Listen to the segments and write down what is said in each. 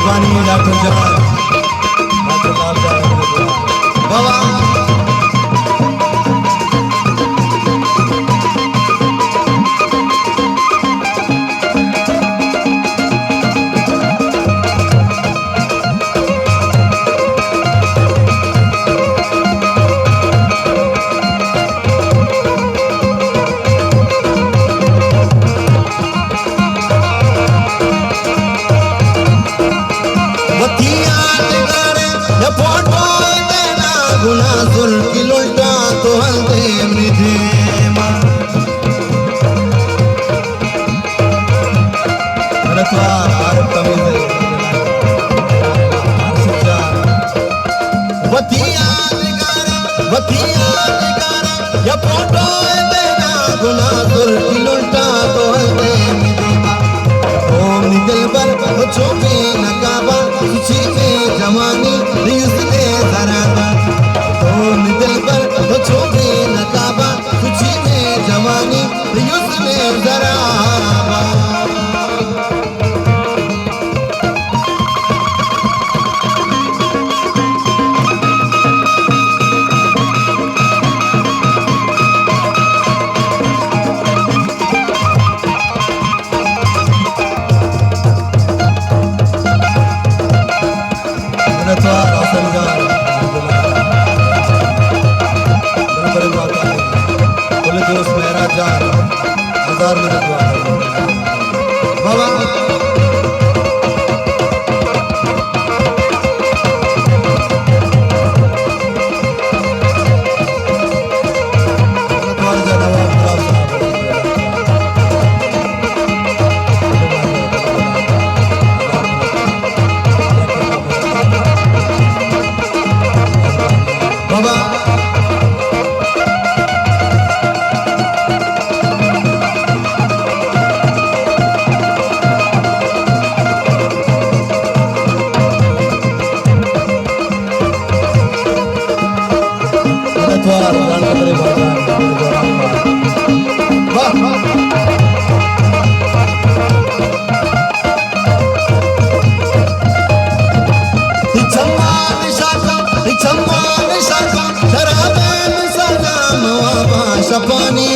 मेहरबानी डॉक्टर जवान डॉक्टर बाबा गुना जुल्फी लुल्टा तो हल्दे मृधे या फोटो देना गुना जुल्फी लुल्टा तो हल्दे मृधे दिल पर छोपी नकाबा तुझी में जवानी रिश्ते जरागा दिल पर छोटी नकाबा खुशी में जवानी युद्ध में जरा हजार मिनट बाबा पानी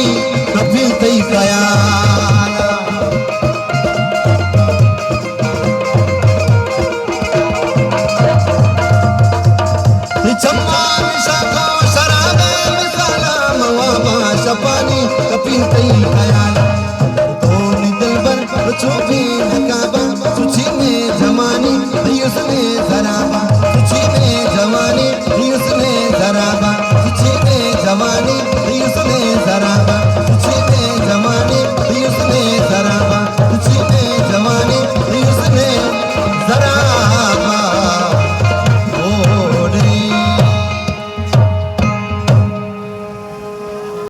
कभी तई कया पानी कभी तई कया तो दिल पर छोटी नकाबा